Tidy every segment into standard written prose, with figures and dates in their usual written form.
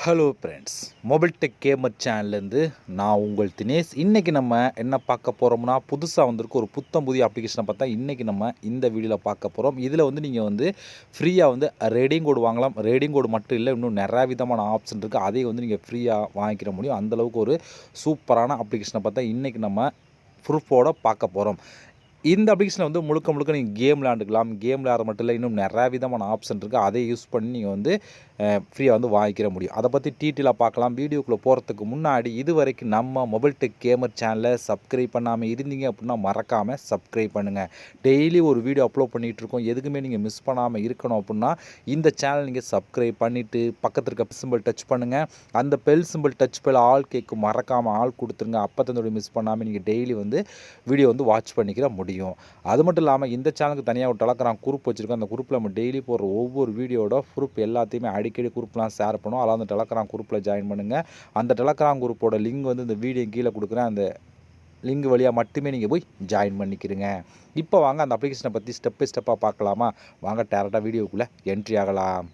Hello friends, mobile tech gamer சேனல்லேருந்து நான் உங்கள் தினேஷ். இன்றைக்கி நம்ம என்ன பார்க்க போகிறோம்னா, புதுசாக வந்திருக்கு ஒரு புத்தம் புதிய அப்ளிகேஷனை பார்த்தா இன்றைக்கி நம்ம இந்த வீடியோவில் பார்க்க போகிறோம். இதில் நீங்கள் ஃப்ரீயாக ரெடிங் கோடு வாங்கலாம். ரெடிங் கோடு மட்டும் இல்லை, இன்னும் நிறையா விதமான ஆப்ஷன் இருக்குது. அதையும் நீங்கள் ஃப்ரீயாக வாங்கிக்கிற முடியும். அந்தளவுக்கு ஒரு சூப்பரான அப்ளிகேஷனை பார்த்தா இன்றைக்கி நம்ம ப்ரூஃபோடு பார்க்க போகிறோம். இந்த அப்ளிகேஷனில் முழுக்க முழுக்க நீங்கள் கேம் விளையாண்டுக்கலாம். கேம் விளையாட மட்டும் இல்லை, இன்னும் நிறையா விதமான ஆப்ஷன் இருக்குது. அதை யூஸ் பண்ணி நீங்கள் ஃப்ரீயாக வாங்கிக்கிற முடியும். அதை பற்றி டீட்டெயிலாக பார்க்கலாம். வீடியோக்குள்ளே போகிறதுக்கு முன்னாடி இது வரைக்கும் நம்ம மொபைல் டெக் கேமர் சேனலை சப்ஸ்கிரைப் பண்ணாமல் இருந்தீங்க அப்படின்னா மறக்காமல் சப்ஸ்கிரைப் பண்ணுங்கள். டெய்லி ஒரு வீடியோ அப்லோட் பண்ணிகிட்ருக்கோம். எதுக்குமே நீங்கள் மிஸ் பண்ணாமல் இருக்கணும் அப்படின்னா இந்த சேனல் நீங்கள் சப்ஸ்கிரைப் பண்ணிவிட்டு பக்கத்தில் இருக்க சிம்பிள் டச் பண்ணுங்கள். அந்த bell simple touch bell all கேட்கும், மறக்காமல் ஆள் கொடுத்துருங்க. அப்போ தான் மிஸ் பண்ணாமல் நீங்கள் டெய்லி வீடியோ வாட்ச் பண்ணிக்கிற முடியும். அது மட்டும் இல்லாமல் இந்த சேனலுக்கு தனியாக ஒரு டெலகிராம் குரூப் வச்சுருக்கோம். அந்த குரூப்பில் நம்ம டெய்லி போடுற ஒவ்வொரு வீடியோட ப்ரூஃப் எல்லாத்தையுமே அடிக்கடி குரூப்லாம் ஷேர் பண்ணுவோம். அதெல்லாம் அந்த டெலகிராம் குரூப்பில் ஜாயின் பண்ணுங்கள். அந்த டெலகிராம் குரூப்போட லிங்க் இந்த வீடியோ கீழே கொடுக்குறேன். அந்த லிங்க் வழியாக மட்டுமே நீங்கள் போய் ஜாயின் பண்ணிக்கிறீங்க. இப்போ வாங்க அந்த அப்ளிகேஷனை பற்றி ஸ்டெப் பை ஸ்டெப்பாக பார்க்கலாமா? வாங்க டேரெக்டாக வீடியோக்குள்ளே என்ட்ரி ஆகலாம்.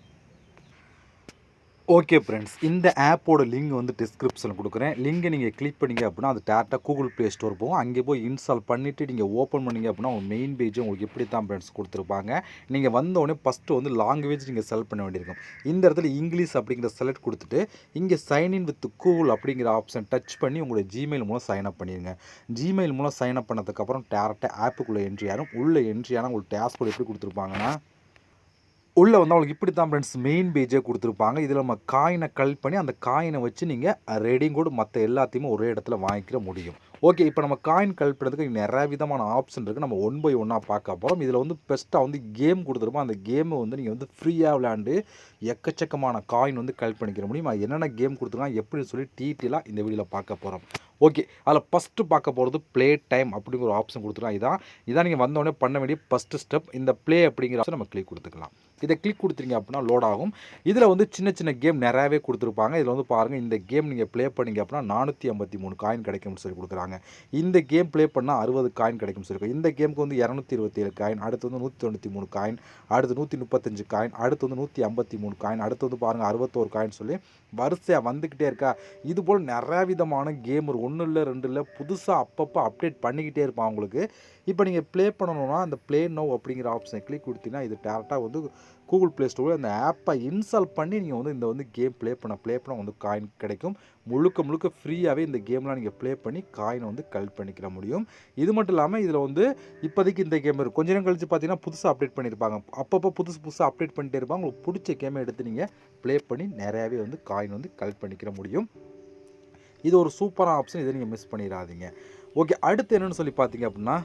ஓகே ஃப்ரெண்ட்ஸ், இந்த ஆப்போட லிங்க் டிஸ்கிரிப்ஷனில் கொடுக்குறேன். லிங்கை நீங்கள் கிளிக் பண்ணிங்க அப்படின்னா அது டேரெக்டாக கூகுள் ப்ளே ஸ்டோர் போகும். அங்கே போய் இன்ஸ்டால் பண்ணிவிட்டு நீங்கள் ஓப்பன் பண்ணிங்க அப்படின்னா உங்கள் மெயின் பேஜ் உங்களுக்கு எப்படி தான் ஃப்ரெண்ட்ஸ் கொடுத்துருப்பாங்க. நீங்கள் வந்தோடனே ஃபஸ்ட்டு லாங்குவேஜ் நீங்கள் செலக்ட் பண்ண வேண்டியிருக்கும். இந்த இடத்துல இங்கிலீஷ் அப்படிங்கிற செலக்ட் கொடுத்துட்டு இங்கே சைன்இன் வித் கூகுள் அப்படிங்கிற ஆப்ஷன் டச் பண்ணி உங்களுடைய ஜிமெயில் மூலம் சைன் அப் பண்ணிடுங்க. ஜிமெயில் மூலம் சைன் அப் பண்ணதுக்கப்புறம் டேரெக்டாக ஆப்புக்குள்ளே என்ட்ரி ஆகும். உள்ளே என்ட்ரி ஆனால் உங்களுக்கு டேஷ்போர்ட் எப்படி கொடுத்துருப்பாங்கன்னா உள்ளே அவங்களுக்கு இப்படி தான் ஃப்ரெண்ட்ஸ் மெயின் பேஜே கொடுத்துருப்பாங்க. இதில் நம்ம காயினை கலெக்ட் பண்ணி அந்த காயினை வச்சு நீங்கள் ரெடிங் கோடு மற்ற எல்லாத்தையுமே ஒரே இடத்துல வாங்கிக்கிற முடியும். ஓகே, இப்போ நம்ம காயின் கலெக்ட் பண்ணுறதுக்கு நிறைய விதமான ஆப்ஷன் இருக்குது. நம்ம ஒன் பை ஒன்னாக பார்க்க போகிறோம். இதில் பெஸ்ட்டாக கேம் கொடுத்துருப்போம். அந்த கேமை நீங்கள் ஃப்ரீயாக விளையாண்டு எக்கச்சக்கமான காயின் கலெக்ட் பண்ணிக்கிற முடியும். அது என்னென்ன கேம் கொடுத்துருக்காங்க எப்படின்னு சொல்லி டீட்டெயிலாக இந்த வீடியோவில் பார்க்க போகிறோம். ஓகே, அதில் ஃபஸ்ட்டு பார்க்க போகிறது ப்ளே டைம் அப்படிங்கிற ஒரு ஆப்ஷன் கொடுத்துருக்காங்க. இதான் நீங்கள் வந்தோடனே பண்ண வேண்டிய ஃபஸ்ட்டு ஸ்டெப். இந்த ப்ளே அப்படிங்கிற ஆப்ஷன் நம்ம கிளிக் கொடுத்துக்கலாம். இதை கிளிக் கொடுத்துருங்க அப்படின்னா லோட் ஆகும். இதில் சின்ன சின்ன கேம் நிறையாவே கொடுத்துருப்பாங்க. இதில் பாருங்கள், இந்த கேம் நீங்கள் ப்ளே பண்ணிங்க அப்படின்னா 453 காயின் கிடைக்கும்னு சொல்லி கொடுக்குறாங்க. இந்த கேம் ப்ளே பண்ணால் 60 காயின் கிடைக்கும்னு சொல்லி. இந்த கேமுக்கு 227 காயின், அடுத்து 193 காயின், அடுத்து 135 காயின், அடுத்து 153 காயின், அடுத்து பாருங்கள் 61 காயின் சொல்லி வரிசையாக வந்துக்கிட்டே இருக்கா. இதுபோல் நிறையா விதமான கேம் ஒன்று இல்லை 2 இல்லை, புதுசாக அப்பப்போ அப்டேட் பண்ணிக்கிட்டே இருப்பான் உங்களுக்கு. இப்போ நீங்கள் ப்ளே பண்ணணும்னா அந்த ப்ளே நவ் அப்படிங்கிற ஆப்ஷனை கிளிக் கொடுத்தீங்கன்னா இது டேரெக்டாக கூகுள் ப்ளே ஸ்டோரில் அந்த ஆப்பை இன்ஸ்டால் பண்ணி நீங்கள் இந்த கேம் ப்ளே பண்ண காயின் கிடைக்கும். முழுக்க ஃப்ரீயாகவே இந்த கேம்லாம் நீங்கள் ப்ளே பண்ணி காயினை கலெக்ட் பண்ணிக்கிற முடியும். இது மட்டும் இல்லாமல் இதில் இப்போதைக்கு இந்த கேம் இருக்குது. கொஞ்ச நேரம் கழிச்சு பார்த்தீங்கன்னா புதுசாக அப்டேட் பண்ணியிருப்பாங்க. அப்பப்போ புதுசாக அப்டேட் பண்ணிட்டே இருப்பாங்க. உங்களுக்கு பிடிச்ச கேமை எடுத்து நீங்கள் ப்ளே பண்ணி நிறையாவே காயின் கலெக்ட் பண்ணிக்கிற முடியும். இது ஒரு சூப்பரான ஆப்ஷன். இதை நீங்கள் மிஸ் பண்ணிடாதீங்க. ஓகே, அடுத்து என்னென்னு சொல்லி பார்த்தீங்க அப்படின்னா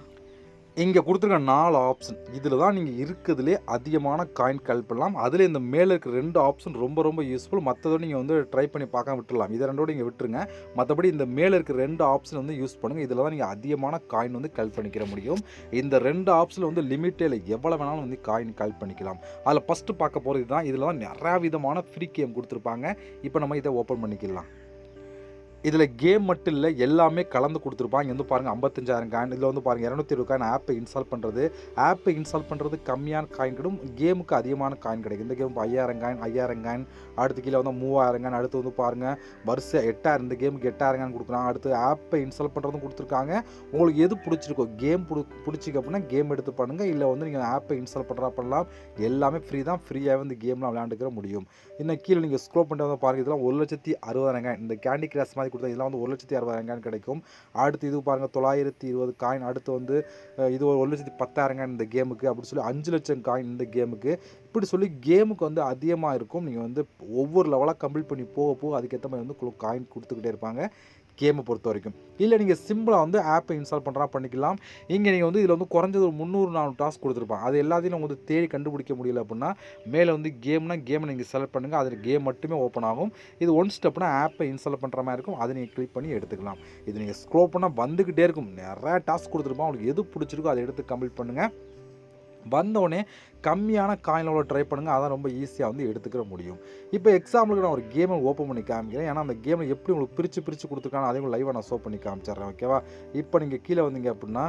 இங்கே கொடுத்துருக்க 4 ஆப்ஷன் இதில் தான் நீங்கள் இருக்கிறதுலே அதிகமான காயின் கலெக்ட் பண்ணலாம். அதில் இந்த மேலே இருக்கிற 2 ஆப்ஷன் ரொம்ப யூஸ்ஃபுல். மற்றதோடு நீங்கள் ட்ரை பண்ணி பார்க்க விட்டுடலாம். இதை ரெண்டோடு நீங்கள் விட்டுருங்க. மற்றபடி இந்த மேலே இருக்கிற 2 ஆப்ஷன் யூஸ் பண்ணுங்கள். இதில் தான் நீங்கள் அதிகமான காயின் கலெக்ட் பண்ணிக்கிற முடியும். இந்த 2 ஆப்ஷனில் லிமிட்டே எவ்வளோ வேணாலும் காயின் கலெக்ட் பண்ணிக்கலாம். அதில் ஃபஸ்ட்டு பார்க்க போகிறது தான். இதில் தான் நிறையா விதமான ஃப்ரீ கேம் கொடுத்துருப்பாங்க. இப்போ நம்ம இதை ஓப்பன் பண்ணிக்கலாம். இதில் கேம் மட்டும் இல்லை, எல்லாமே கலந்து கொடுத்துருப்பாங்க. இங்கே பாருங்கள் 55,000 காயின். இதில் பாருங்கள் 220 காயின் ஆப்பை இன்ஸ்டால் பண்ணுறது கம்மியான காயின் கிடைக்கும். கேமுக்கு அதிகமான காயின் கிடைக்கும். இந்த கேம் 5,000 காயின், அடுத்து கீழே 3,000 காயின், அடுத்து பாருங்கள் வரிசை 8,000. இந்த கேமுக்கு 8,000 காயின் கொடுக்குறாங்க. அடுத்து ஆப்பை இன்ஸ்டால் பண்ணுறதும் கொடுத்துருக்காங்க. உங்களுக்கு எது பிடிச்சிருக்கோ கேம் பிடிச்சிக்க அப்படின்னா கேம் எடுத்து பண்ணுங்கள். இல்லை நீங்கள் ஆப்பை இன்ஸ்டால் பண்ணலாம். எல்லாமே ஃப்ரீ தான். ஃப்ரீயாகவே கேம்லாம் விளையாண்டுக்கிற முடியும். இன்னும் கீழே நீங்கள் ஸ்க்ரோல் பண்ணிட்டு பாருங்கள், இதெல்லாம் 1,60,000 காயின். இந்த கேண்டி கிராஷ் மாதிரி கொடுத்தா இதெல்லாம் 1,60,000 காயின் கிடைக்கும். அடுத்து இது பாருங்கள் 920 காயின். அடுத்து இது 1,10,000 காயின் இந்த கேமுக்கு. அப்படி சொல்லி 5 லட்சம் காயின் இந்த கேமுக்கு. இப்படி சொல்லி கேமுக்கு அதிகமாக இருக்கும். நீங்கள் ஒவ்வொரு லெவலாக கம்ப்ளீட் பண்ணி போக அதுக்கேற்ற மாதிரி காயின் கொடுத்துக்கிட்டே இருப்பாங்க கேமை பொறுத்த வரைக்கும். இல்லை நீங்கள் சிம்பிளாக ஆப்பை இன்ஸ்டால் பண்ணிக்கலாம். இங்கே நீங்கள் இதில் குறைஞ்சது ஒரு 300-400 டாஸ்க் கொடுத்துருப்பாங்க. அது எல்லாத்தையும் நம்ம தேடி கண்டுபிடிக்க முடியல அப்படின்னா மேலே கேமை நீங்கள் செலக்ட் பண்ணுங்கள். அதில் கேம் மட்டுமே ஓப்பன் ஆகும். இது 1 ஸ்டெப்னா ஆப்பை இன்ஸ்டால் பண்ணுற மாதிரி இருக்கும். அதை நீங்கள் கிளிக் பண்ணி எடுத்துக்கலாம். இது நீங்கள் ஸ்க்ரோல் பண்ணால் வந்துக்கிட்டே இருக்கும். நிறையா டாஸ்க் கொடுத்துருப்பாங்க. உங்களுக்கு எது பிடிச்சிருக்கோ அதை எடுத்து கம்ப்ளீட் பண்ணுங்கள். வந்தோடனே கம்மியான காயினோட ட்ரை பண்ணுங்கள். அதான் ரொம்ப ஈஸியாக எடுத்துக்கிற முடியும். இப்போ எக்ஸாம்பிளுக்கு நான் ஒரு கேமை ஓப்பன் பண்ணி காமிக்கிறேன். ஏன்னா அந்த கேமை எப்படி உங்களுக்கு பிரித்து கொடுத்துருக்காங்க அதையும் லைவாக நான் ஷோ பண்ணி காமிச்சிட்றேன். ஓகேவா? இப்போ நீங்கள் கீழே வந்தீங்க அப்படின்னா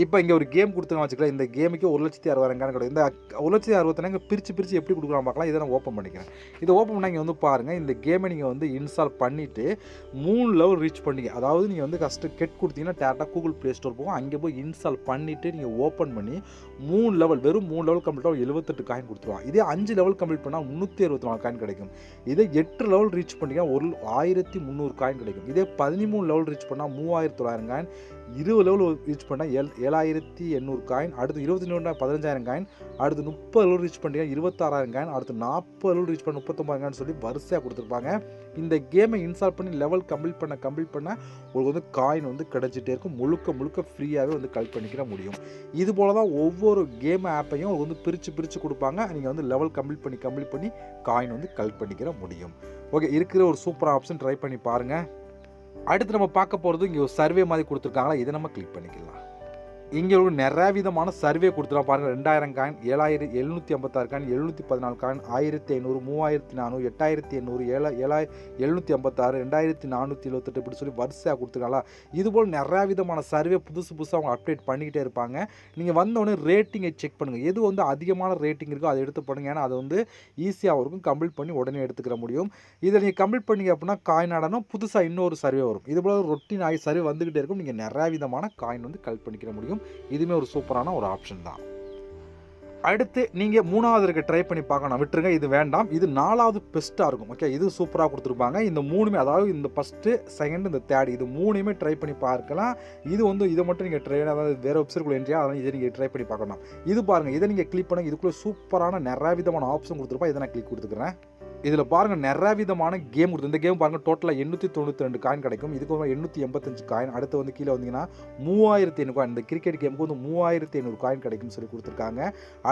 இப்போ இங்கே ஒரு கேம் கொடுத்துருக்காங்க வச்சுக்கலாம். இந்த கேமுக்கு 1,60,000 கிடைக்கும். இந்த 1,60,000 பிரித்து எப்படி கொடுக்குறாங்க பார்க்கலாம். இதை நான் ஓப்பன் பண்ணிக்கிறேன். இதை ஓப்பன் பண்ணால் இங்கே வந்து பாருங்கள், இந்த கேமை நீங்கள் வந்து இன்ஸ்டால் பண்ணிவிட்டு 3 லெவல் ரீச் பண்ணிங்க. அதாவது நீங்கள் வந்து ஃபஸ்ட்டு கெட் கொடுத்தீங்கன்னா டேரெக்டாக கூகுள் ப்ளே ஸ்டோர் போகும். அங்கே போய் இன்ஸ்டால் பண்ணிவிட்டு நீங்கள் ஓப்பன் பண்ணி 3 லெவல் வெறும் 3 லெவல் கம்ப்ளீட்டாக 78 காயின் கொடுத்துருவாங்க. இதே 5 லெவல் கம்ப்ளீட் பண்ணால் 364 காயின் கிடைக்கும். இதே 8 லெவல் ரீச் பண்ணிங்கன்னா 1300 காயின் கிடைக்கும். இதே 13 லெவல் ரீச் பண்ணால் 3900 காயின், 20 லெவல் ரீச் பண்ணால் 7,800 காயின், அடுத்து 22 15,000 காயின், அடுத்து 30 லெவல் ரீச் பண்ணிங்கன்னா 26,000 காயின், அடுத்து 40 லெவல் ரீச் பண்ண 39,000 காயின் சொல்லி வரிசையாக கொடுத்துருப்பாங்க. இந்த கேமை இன்ஸ்டால் பண்ணி லெவல் கம்ப்ளீட் பண்ண உங்களுக்கு வந்து காயின் வந்து கிடைச்சிட்டே இருக்கும். முழுக்க ஃப்ரீயாகவே வந்து கலெக்ட் பண்ணிக்கிற முடியும். இது போல தான் ஒவ்வொரு கேம் ஆப்பையும் உங்களுக்கு வந்து பிரித்து கொடுப்பாங்க. நீங்கள் வந்து லெவல் கம்ப்ளீட் பண்ணி காயின் வந்து கலெக்ட் பண்ணிக்கிற முடியும். ஓகே, இருக்கிற ஒரு சூப்பர் ஆப்ஷன் ட்ரை பண்ணி பாருங்கள். அடுத்து நம்ம பார்க்க போகிறது இங்கே ஒரு சர்வே மாதிரி கொடுத்துருக்காங்களா, இதை நம்ம கிளிக் பண்ணிக்கலாம். இங்கே ஒரு நிறைய விதமான சர்வே கொடுத்துருவோம் பாருங்கள். 2000 காயின், 7,756 காயின், 714 காயின், 1,500, 3,400, 8,800, 7,756, 2,478 இப்படி சொல்லி வரிசையாக கொடுத்துருக்காங்களா. இதுபோல் நிறையா விதமான சர்வே புதுசாக அவங்க அப்டேட் பண்ணிக்கிட்டே இருப்பாங்க. நீங்கள் வந்தோடனே ரேட்டிங்கை செக் பண்ணுங்கள். எது வந்து அதிகமான ரேட்டிங் இருக்கோ அதை எடுத்து பண்ணுங்கள். ஏன்னா அது வந்து ஈஸியாக இருக்கும், கம்ப்ளீட் பண்ணி உடனே எடுத்துக்கிற முடியும். இதை நீங்கள் கம்ப்ளீட் பண்ணிங்க அப்படின்னா காயின் ஆடணும், புதுசாக இன்னொரு சர்வே வரும். இதுபோல் ரொட்டீன் ஆகி சர்வே வந்துக்கிட்டே இருக்கும். நீங்கள் நிறையா விதமான காயின் வந்து கலெக்ட் பண்ணிக்கிற முடியும். இதுவுமே ஒரு சூப்பரான ஒரு ஆப்ஷன் தான். அடுத்து நீங்கள் 3வது இருக்க ட்ரை பண்ணி பார்க்கணும், விட்டுருங்க, இது வேண்டாம். இது 4வது பெஸ்ட்டாக இருக்கும். ஓகே, இது சூப்பராக கொடுத்துருப்பாங்க. இந்த 3மே, அதாவது இந்த ஃபஸ்ட்டு, செகண்ட், இந்த தேர்ட், இது 3மே ட்ரை பண்ணி பார்க்கலாம். இது வந்து இதை மட்டும் நீங்கள் அதாவது வேறு வெப்சைட்குள்ளே என்ட்ரியா, அதனால் இதை நீங்கள் ட்ரை பண்ணி பார்க்கணும். இது பாருங்கள், இதை நீங்கள் கிளிக் பண்ணுங்கள். இதுக்குள்ளே சூப்பரான நிறைய விதமான ஆப்ஷன் கொடுத்துருப்பா. இதை நான் கிளிக் கொடுத்துக்கிறேன். இதில் பாருங்கள் நிறைய விதமான கேம் கொடுத்து, இந்த கேம் பாருங்கள் டோட்டலாக 892 காயின் கிடைக்கும். இதுக்கு வந்து 885 காயின். அடுத்து வந்து கீழே வந்தீங்கன்னா 3,500 காயின். இந்த கிரிக்கெட் கேமுக்கு வந்து 3,500 காயின் கிடைக்கும்னு சொல்லி கொடுத்துருக்காங்க.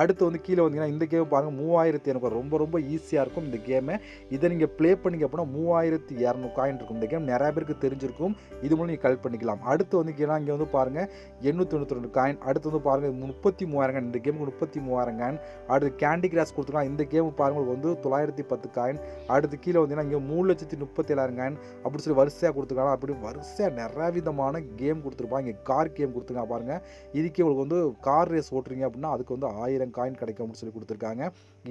அடுத்து வந்து கீழே வந்தீங்கன்னா இந்த கேம் பாருங்கள் 3,500 ரொம்ப ஈஸியாக இருக்கும் இந்த கேமு. இதை நீங்கள் ப்ளே பண்ணிங்க அப்படின்னா 3,200 காயின் இருக்கும். இந்த கேம் நிறைய பேருக்கு தெரிஞ்சிருக்கும். இது மூலம் நீங்கள் கலெக்ட் பண்ணிக்கலாம். அடுத்து வந்து இங்கே வந்து பாருங்கள் 892 காயின். அடுத்து வந்து பாருங்கள் 33,000 காயின். இந்த கேமுக்கு 33,000 காயின். அடுத்து கேண்டி கிராஷ் கொடுத்துருக்காங்க. இந்த கேமு பாருங்கள் வந்து 910 காயின். அடுத்து கீழே வந்தீங்கன்னா இங்கே 3,37,000 காயின் அப்படி சொல்லி வரிசையாக கொடுத்துருக்காங்க. அப்படி வரிசையாக நிறைய விதமான கேம் கொடுத்துருப்பாங்க. இங்கே கார் கேம் கொடுத்துருக்காங்க பாருங்கள். இதுக்கே உங்களுக்கு வந்து கார் ரேஸ் ஓட்டுறீங்க அப்படின்னா அதுக்கு வந்து 1000 காயின் கிடைக்கும் அப்படின்னு சொல்லி கொடுத்துருக்காங்க.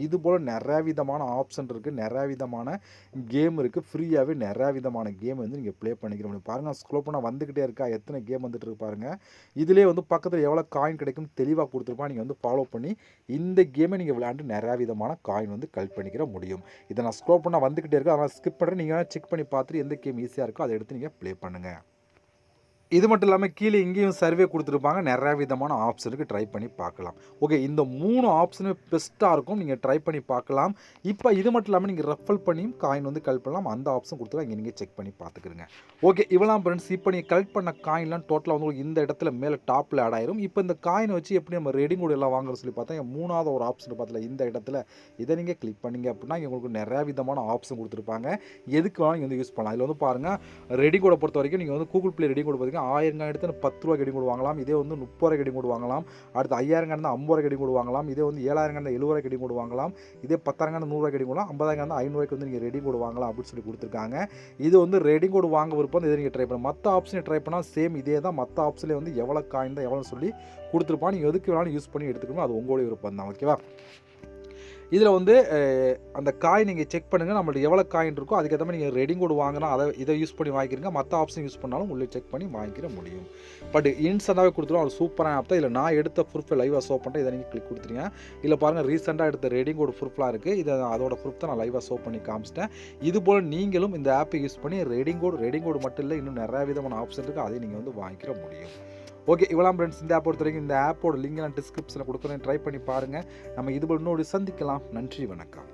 இது போல் நிறைய விதமான ஆப்ஷன் இருக்குது, நிறைய விதமான கேம் இருக்குது. ஃப்ரீயாகவே நிறையா விதமான கேம் வந்து நீங்கள் ப்ளே பண்ணிக்கிற முடியும். பாருங்கள், ஸ்க்ரோல் பண்ணால் வந்துக்கிட்டே இருக்கா, எத்தனை கேம் வந்துட்டு இருக்கு பாருங்கள். இதிலே வந்து பக்கத்தில் எவ்வளோ காயின் கிடைக்கும் தெளிவாக கொடுத்துருப்பாங்க. நீங்கள் வந்து ஃபாலோ பண்ணி இந்த கேமை நீங்கள் விளையாண்டு நிறையா விதமான காயின் வந்து கலெக்ட் பண்ணிக்கிற முடியும். இதை நான் ஸ்க்ரோல் பண்ணால் வந்துக்கிட்டே இருக்குது, அதனால் ஸ்கிப் பண்ணுறேன். நீங்கள் செக் பண்ணி பார்த்துட்டு எந்த கேம் ஈஸியாக இருக்கோ அதை எடுத்து நீங்கள் ப்ளே பண்ணுங்கள். இது மட்டும் இல்லாமல் கீழே இங்கேயும் சர்வே கொடுத்துருப்பாங்க. நிறையா விதமான ஆப்ஷனுக்கு ட்ரை பண்ணி பார்க்கலாம். ஓகே, இந்த 3 ஆப்ஷனும் பெஸ்ட்டாக இருக்கும், நீங்கள் ட்ரை பண்ணி பார்க்கலாம். இப்போ இது மட்டும் இல்லாமல் நீங்கள் ரெஃபர் பண்ணியும் காயின் வந்து கலெக்ட் பண்ணலாம். அந்த ஆப்ஷன் கொடுத்துருவா, இங்கே நீங்கள் செக் பண்ணி பார்த்துக்கிறங்க. ஓகே, இவ்வளோ ஃப்ரெண்ட்ஸ். இப்போ நீங்கள் கலெக்ட் பண்ண காயின்லாம் டோட்டலாக வந்து இந்த இடத்துல மேலே டாப்பில் ஆட் ஆயிரும். இப்போ இந்த காயினை வச்சு எப்படி நம்ம ரெடிங் கூட எல்லாம் வாங்குறது சொல்லி பார்த்தா 3வது ஒரு ஆப்ஷன் பார்த்தல இந்த இடத்துல இதை நீங்கள் கிளிக் பண்ணிங்க அப்படின்னா உங்களுக்கு நிறையா விதமான ஆப்ஷன் கொடுத்துருப்பாங்க. எதுக்கு வேணாலும் நீங்கள் வந்து யூஸ் பண்ணலாம். இதில் வந்து பாருங்கள், ரெடி கூட பொறுத்த வரைக்கும் நீங்கள் வந்து கூகுள் ப்ளே ரெடி கூட பார்த்தீங்கன்னா 1000 காயின் எடுத்து 10 ரூபா கெடிங் கூட வாங்கலாம். இதே வந்து 30 ரூபா கெடிங் கூட வாங்கலாம். அடுத்து 5000 காயின் 50 ரூபா கெடிங் கூட வாங்கலாம். இதே வந்து 7000 காயின் 70 ரூபா கெடிங் கூட வாங்கலாம். இதே 10,000 காயின் 100 ரூபா கெடிங் கூட, 50,000 காயின் 500 ரூபாய்க்கு வந்து நீங்கள் ரெடி கூட வாங்கலாம் அப்படின்னு சொல்லி கொடுத்துருக்காங்க. இது வந்து ரெடி கூட வாங்க விருப்பம், இதை நீங்கள் ட்ரை பண்ணலாம். மற்ற ஆப்ஷனை ட்ரை பண்ணால் சேம் இதே தான். மற்ற ஆப்ஷன்லேயே வந்து எவ்வளோ காயின் தான் எவ்வளோன்னு சொல்லி கொடுத்துருப்பான். நீங்கள் எதுக்கு வேணாலும் யூஸ் பண்ணி எடுத்துக்கணும், அது உங்களுடைய விருப்பம் தான். ஓகேவா? இதில் வந்து அந்த காயின் நீங்கள் செக் பண்ணுங்கள், நம்மள்ட்ட எவ்வளோ காயின் இருக்கோ அதுக்கேற்ற மாதிரி நீங்கள் ரெடிங் கோடு வாங்கினா இதை யூஸ் பண்ணி வாங்கிக்கிறீங்க. மற்ற ஆப்ஷன் யூஸ் பண்ணாலும் உங்களுக்கு செக் பண்ணி வாங்கிக்கிற முடியும். பட் இன்ஸ்டண்ட்டாகவே கொடுத்துருவோம். அது சூப்பரான ஆப் தான். இதில் நான் எடுத்த ப்ரூஃபை லைவாக ஷோ பண்ணுறேன். இதை நீங்கள் கிளிக் கொடுத்துருங்க. இல்லை பாருங்கள், ரீசெண்டாக எடுத்த ரெடிங் கோடு ப்ரூஃப்லாம் இருக்குது. இதை அதோட ப்ரூஃப் தான் நான் லைவாக ஷோ பண்ணி காமிச்சிட்டேன். இது போல் நீங்களும் இந்த ஆப்பை யூஸ் பண்ணி ரெடிங் கோடு மட்டும் இல்லை, இன்னும் நிறையா விதமான ஆப்ஷன் இருக்குது, அதை நீங்கள் வந்து வாங்கிக்கிற முடியும். ஓகே, இவ்வளோ ஃப்ரெண்ட்ஸ். இந்த ஆப் பொறுத்த வரைக்கும் இந்த ஆப்போட லிங்க் நான் டிஸ்கிரிப்ஷனில் கொடுக்குறேன், ட்ரை பண்ணி பாருங்கள். நம்ம இது போல் இன்னொரு சந்திக்கலாம். நன்றி, வணக்கம்.